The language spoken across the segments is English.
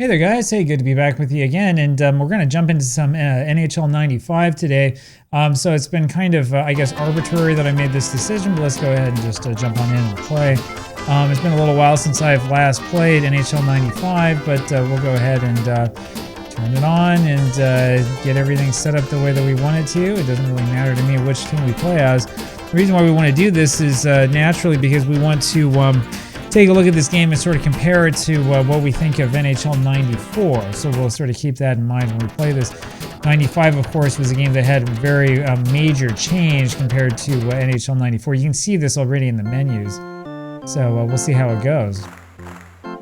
Hey there, guys. Hey, good to be back with you again. And we're going to jump into some NHL 95 today. So it's been kind of, I guess, arbitrary that I made this decision, but let's go ahead and just jump on in and play. It's been a little while since I've last played NHL 95, but we'll go ahead and turn it on and get everything set up the way that we want it to. It doesn't really matter to me which team we play as. The reason why we want to do this is naturally because we want to take a look at this game and sort of compare it to what we think of NHL 94. So we'll sort of keep that in mind when we play this. 95, of course, was a game that had a very major change compared to NHL 94. You can see this already in the menus. So we'll see how it goes. You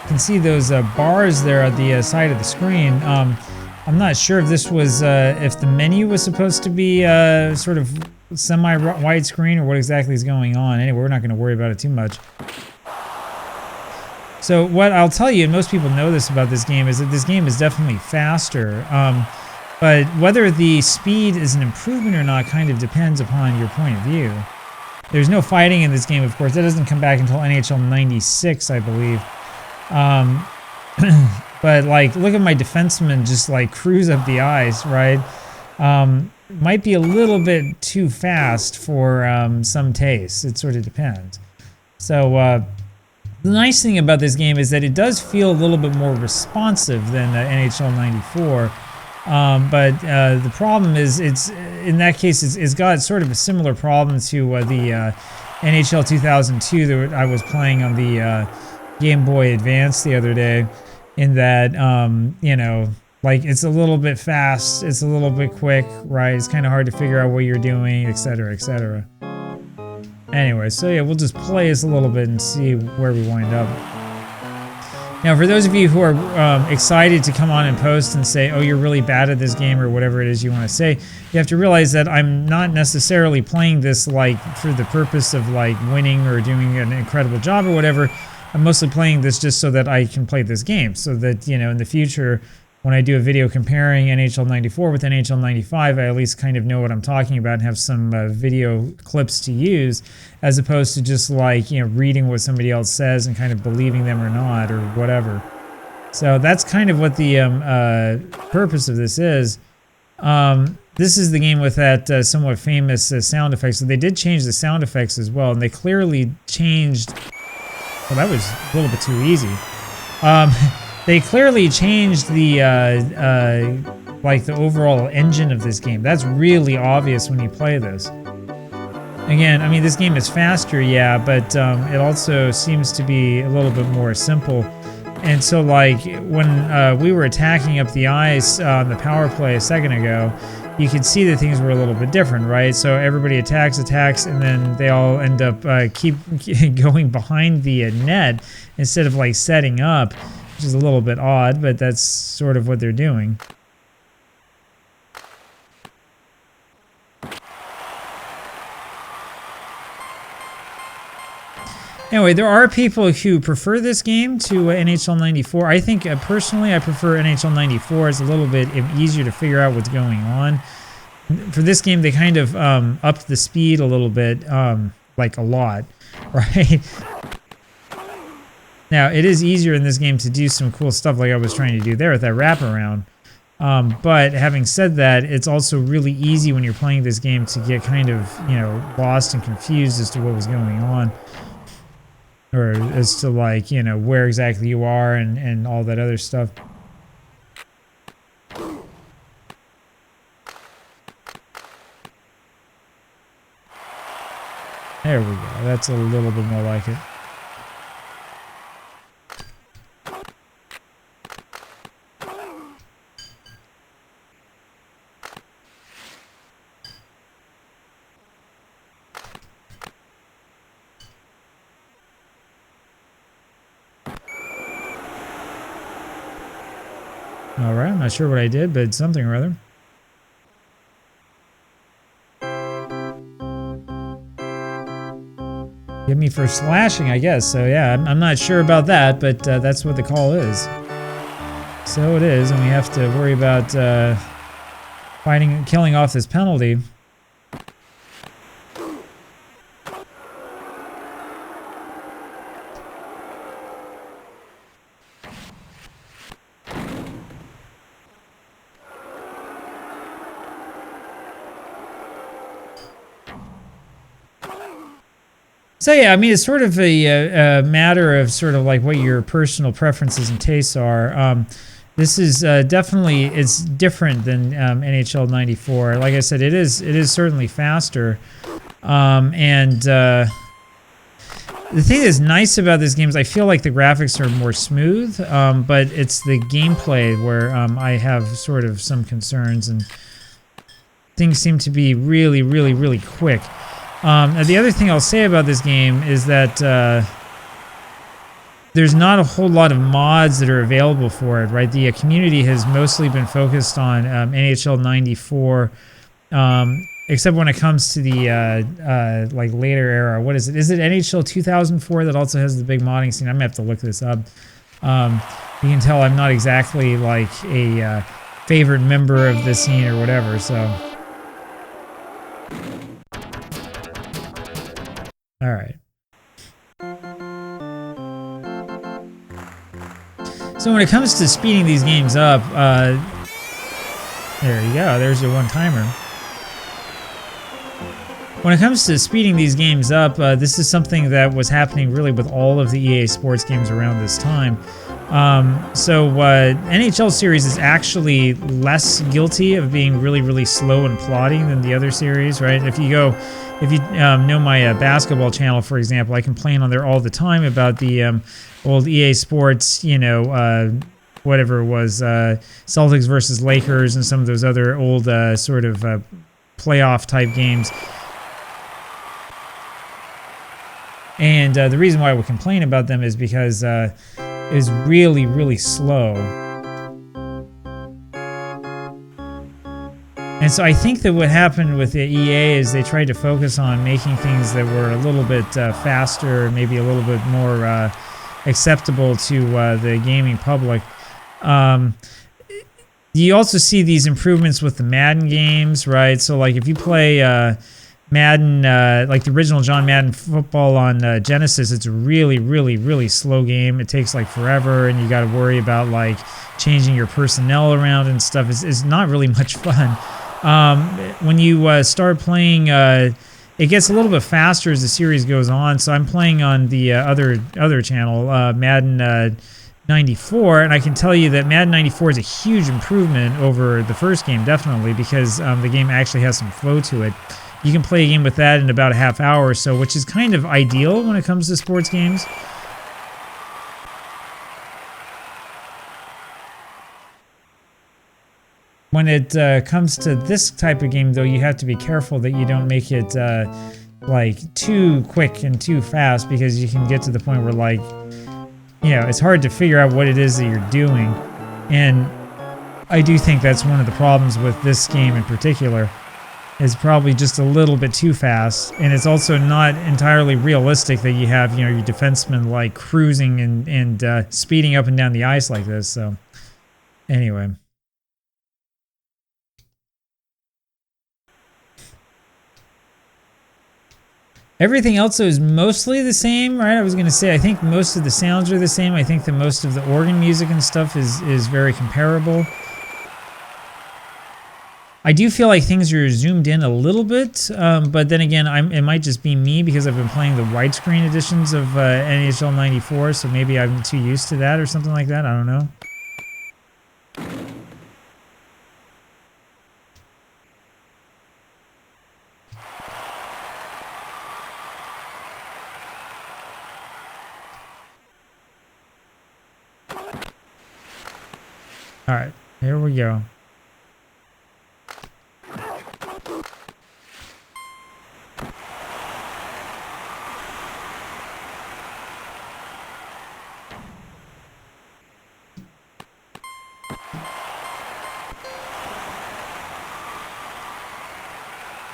can see those bars there at the side of the screen. I'm not sure if this was, if the menu was supposed to be sort of semi-widescreen or what exactly is going on. Anyway, we're not going to worry about it too much. So what I'll tell you, and most people know this about this game, is that this game is definitely faster. But whether the speed is an improvement or not kind of depends upon your point of view. There's no fighting in this game, of course. That doesn't come back until NHL 96, I believe. But like, look at my defenseman just like cruise up the ice, right? Might be a little bit too fast for some tastes. It sort of depends. So the nice thing about this game is that it does feel a little bit more responsive than NHL 94. But the problem is, it's in that case, it's got sort of a similar problem to the NHL 2002 that I was playing on the Game Boy Advance the other day. In that, you know, like it's a little bit fast, it's a little bit quick, right? It's kind of hard to figure out what you're doing, etc., etc. Anyway, so yeah, we'll just play this a little bit and see where we wind up. Now, for those of you who are excited to come on and post and say, oh, you're really bad at this game or whatever it is you want to say, you have to realize that I'm not necessarily playing this like for the purpose of like winning or doing an incredible job or whatever. I'm mostly playing this just so that I can play this game, so that, you know, in the future, when I do a video comparing NHL 94 with NHL 95, I at least kind of know what I'm talking about and have some video clips to use, as opposed to just like, you know, reading what somebody else says and kind of believing them or not or whatever. So that's kind of what the purpose of this is. This is the game with that somewhat famous sound effects. So they did change the sound effects as well, and they clearly changed... Well, that was a little bit too easy. They clearly changed the like the overall engine of this game. That's really obvious when you play this. Again, I mean, this game is faster, yeah, but it also seems to be a little bit more simple. And so, like, when we were attacking up the ice on the power play a second ago, you could see that things were a little bit different, right? So everybody attacks, and then they all end up keep going behind the net instead of like setting up, which is a little bit odd, but that's sort of what they're doing. Anyway, there are people who prefer this game to NHL 94. I think, personally, I prefer NHL 94. It's a little bit easier to figure out what's going on. For this game, they kind of upped the speed a little bit, like a lot, right? Now, it is easier in this game to do some cool stuff like I was trying to do there with that wraparound. But having said that, it's also really easy when you're playing this game to get kind of, you know, lost and confused as to what was going on. Or as to, like, you know, where exactly you are and all that other stuff. There we go. That's a little bit more like it. Alright, I'm not sure what I did, but something or other. Give me for slashing, I guess. So yeah, I'm not sure about that, but that's what the call is. So it is, and we have to worry about killing off this penalty. So yeah, I mean, it's sort of a matter of sort of like what your personal preferences and tastes are. This is definitely it's different than NHL '94. Like I said, it is certainly faster, and the thing that's nice about this game is I feel like the graphics are more smooth, but it's the gameplay where I have sort of some concerns, and things seem to be really, really, really quick. Now the other thing I'll say about this game is that there's not a whole lot of mods that are available for it, right? The community has mostly been focused on NHL '94, except when it comes to the like later era. What is it? Is it NHL 2004 that also has the big modding scene? I'm gonna have to look this up. You can tell I'm not exactly like a favorite member of the scene or whatever, so. All right. So when it comes to speeding these games up, there you go, there's your one-timer. When it comes to speeding these games up, this is something that was happening really with all of the EA Sports games around this time. NHL series is actually less guilty of being really, really slow and plodding than the other series, right? If you know my basketball channel, for example, I complain on there all the time about the old EA Sports, you know, whatever it was, Celtics versus Lakers and some of those other old sort of playoff type games. And the reason why I would complain about them is because it is really, really slow. And so I think that what happened with the EA is they tried to focus on making things that were a little bit faster, maybe a little bit more acceptable to the gaming public. You also see these improvements with the Madden games, right? So like if you play Madden, like the original John Madden football on Genesis, it's a really, really, really slow game. It takes like forever, and you got to worry about like changing your personnel around and stuff. It's not really much fun. When you start playing, it gets a little bit faster as the series goes on. So I'm playing on the other channel, Madden 94, and I can tell you that Madden 94 is a huge improvement over the first game, definitely, because the game actually has some flow to it. You can play a game with that in about a half hour or so, which is kind of ideal when it comes to sports games. When it comes to this type of game, though, you have to be careful that you don't make it like too quick and too fast, because you can get to the point where, like, you know, it's hard to figure out what it is that you're doing. And I do think that's one of the problems with this game in particular. Is probably just a little bit too fast, and it's also not entirely realistic that you have, you know, your defensemen like cruising and speeding up and down the ice like this. So anyway, everything else is mostly the same, right? I was gonna say I think most of the sounds are the same. I think that most of the organ music and stuff is very comparable. I do feel like things are zoomed in a little bit, but then again, it might just be me because I've been playing the widescreen editions of NHL '94, so maybe I'm too used to that or something like that. I don't know. All right, here we go.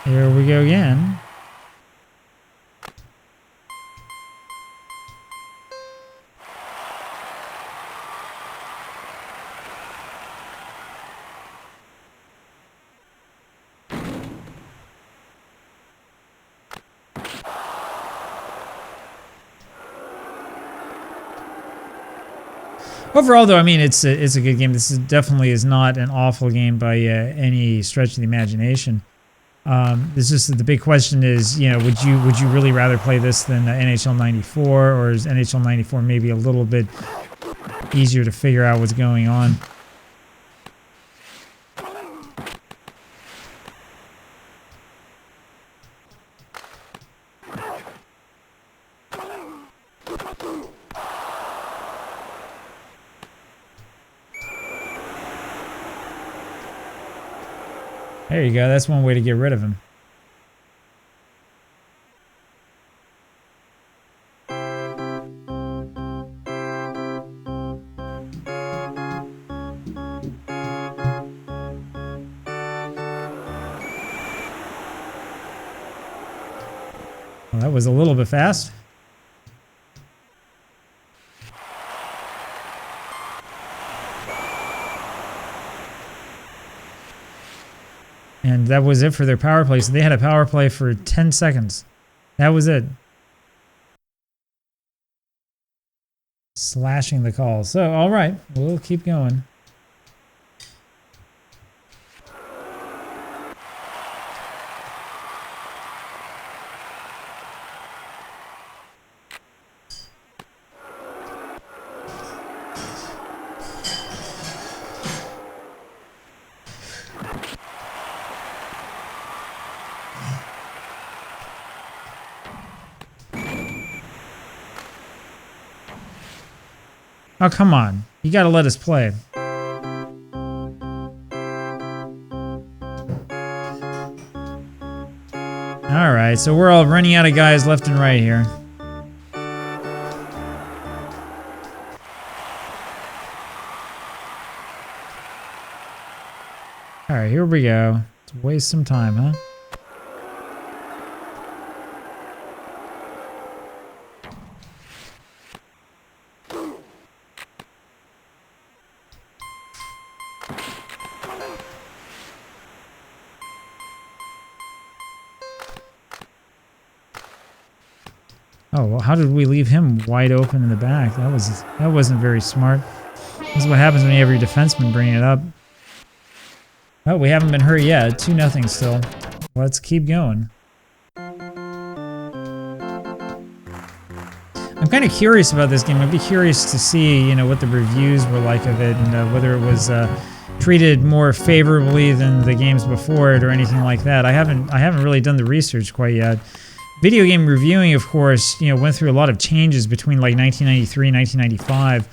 Here we go again. Overall, though, I mean, it's a good game. This definitely is not an awful game by any stretch of the imagination. It's just the big question is, you know, would you really rather play this than NHL 94, or is NHL 94 maybe a little bit easier to figure out what's going on? There you go. That's one way to get rid of him. Well, that was a little bit fast. And that was it for their power play. So they had a power play for 10 seconds. That was it. Slashing the call. So, all right, we'll keep going. Oh, come on. You gotta let us play. Alright, so we're all running out of guys left and right here. Alright, here we go. Let's waste some time, huh? Oh, well, how did we leave him wide open in the back? That wasn't very smart. This is what happens when you have your defenseman bringing it up. Oh, we haven't been hurt yet. 2-0 still. Let's keep going. I'm kind of curious about this game. I'd be curious to see, you know, what the reviews were like of it, and whether it was treated more favorably than the games before it or anything like that. I haven't really done the research quite yet. Video game reviewing, of course, you know, went through a lot of changes between like 1993 and 1995.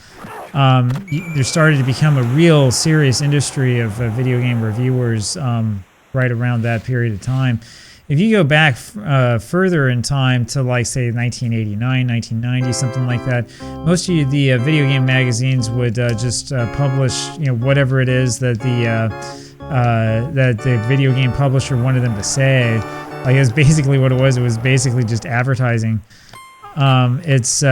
There started to become a real serious industry of video game reviewers right around that period of time. If you go back further in time to, like, say 1989, 1990, something like that, most of the video game magazines would just publish, you know, whatever it is that the video game publisher wanted them to say. Like, it's basically what it was. It was basically just advertising. It's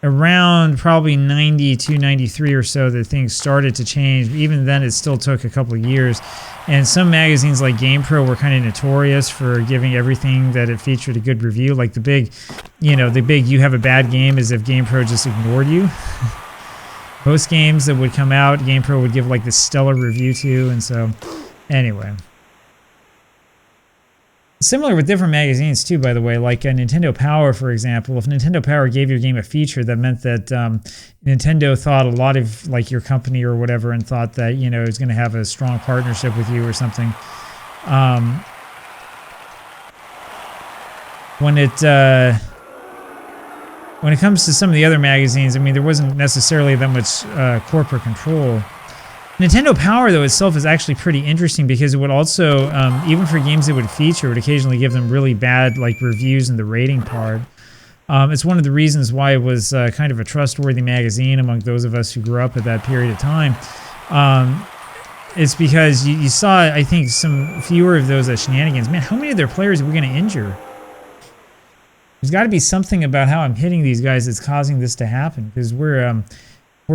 around probably 92, 93 or so that things started to change. Even then, it still took a couple of years. And some magazines like GamePro were kind of notorious for giving everything that it featured a good review. Like the big "you have a bad game" as if GamePro just ignored you. Most games that would come out, GamePro would give like this stellar review to. And so, anyway. Similar with different magazines too, by the way, like Nintendo Power, for example. If Nintendo Power gave your game a feature, that meant that Nintendo thought a lot of, like, your company or whatever, and thought that, you know, it was going to have a strong partnership with you or something. When it comes to some of the other magazines, I mean, there wasn't necessarily that much corporate control. Nintendo Power, though, itself is actually pretty interesting because it would also, even for games it would feature, it would occasionally give them really bad, like, reviews in the rating part. It's one of the reasons why it was kind of a trustworthy magazine among those of us who grew up at that period of time. It's because you saw, I think, some fewer of those shenanigans. Man, how many of their players are we going to injure? There's got to be something about how I'm hitting these guys that's causing this to happen, because we're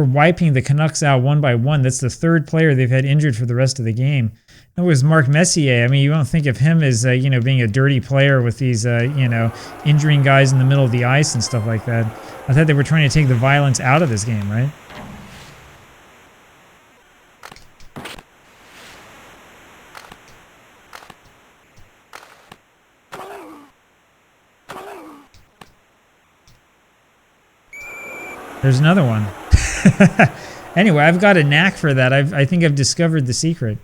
wiping the Canucks out one by one. That's the third player they've had injured for the rest of the game. That was Mark Messier. I mean, you don't think of him as, you know, being a dirty player with these, you know, injuring guys in the middle of the ice and stuff like that. I thought they were trying to take the violence out of this game, right? There's another one. Anyway, I've got a knack for that. I think I've discovered the secret.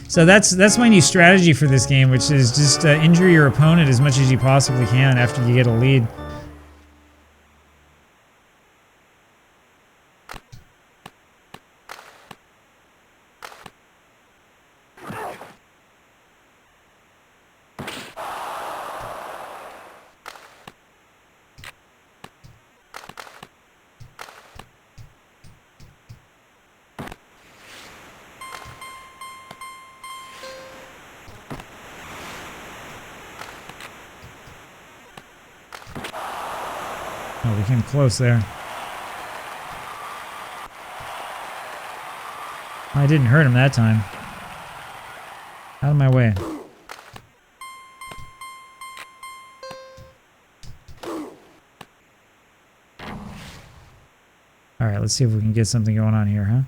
So that's my new strategy for this game, which is just injure your opponent as much as you possibly can after you get a lead. Oh, we came close there. I didn't hurt him that time. Out of my way. Alright, let's see if we can get something going on here, huh?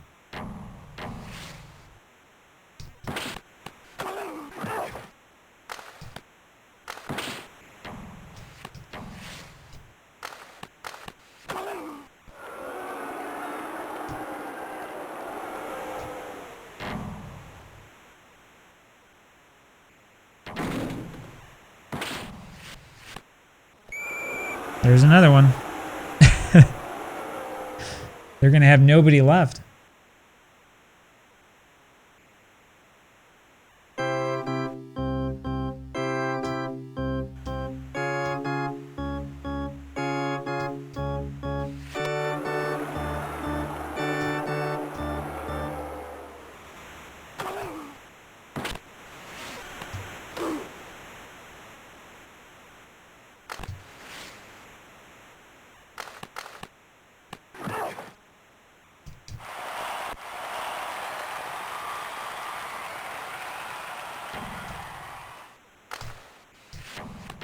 There's another one. They're going to have nobody left.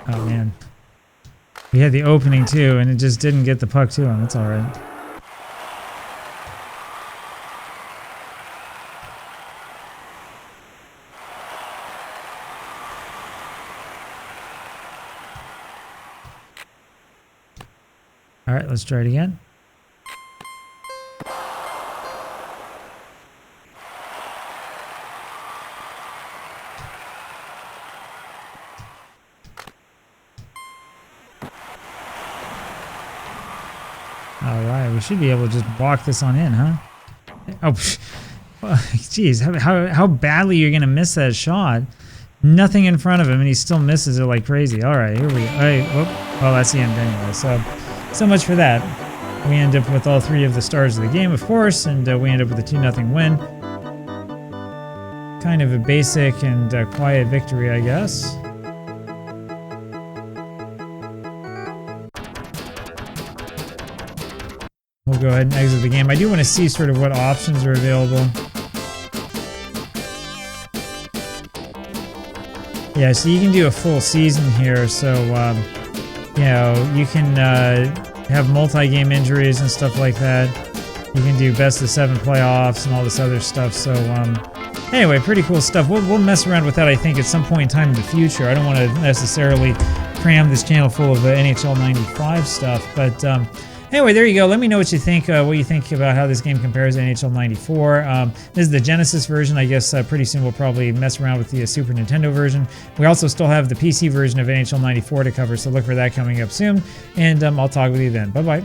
Oh man. We had the opening too, and it just didn't get the puck to him. That's alright. Alright, let's try it again. Alright, we should be able to just walk this on in, huh? Oh, jeez, how badly you're going to miss that shot. Nothing in front of him, and he still misses it like crazy. Alright, here we go. Oh, that's the end anyway. So much for that. We end up with all three of the stars of the game, of course, and we end up with a 2-0 win. Kind of a basic and quiet victory, I guess. We'll go ahead and exit the game. I do want to see sort of what options are available. Yeah, so you can do a full season here. So, you know, you can have multi-game injuries and stuff like that. You can do best of 7 playoffs and all this other stuff. So, anyway, pretty cool stuff. We'll mess around with that, I think, at some point in time in the future. I don't want to necessarily cram this channel full of NHL 95 stuff, but anyway, there you go. Let me know what you think about how this game compares to NHL 94. This is the Genesis version. I guess pretty soon we'll probably mess around with the Super Nintendo version. We also still have the PC version of NHL 94 to cover, so look for that coming up soon. And I'll talk with you then. Bye-bye.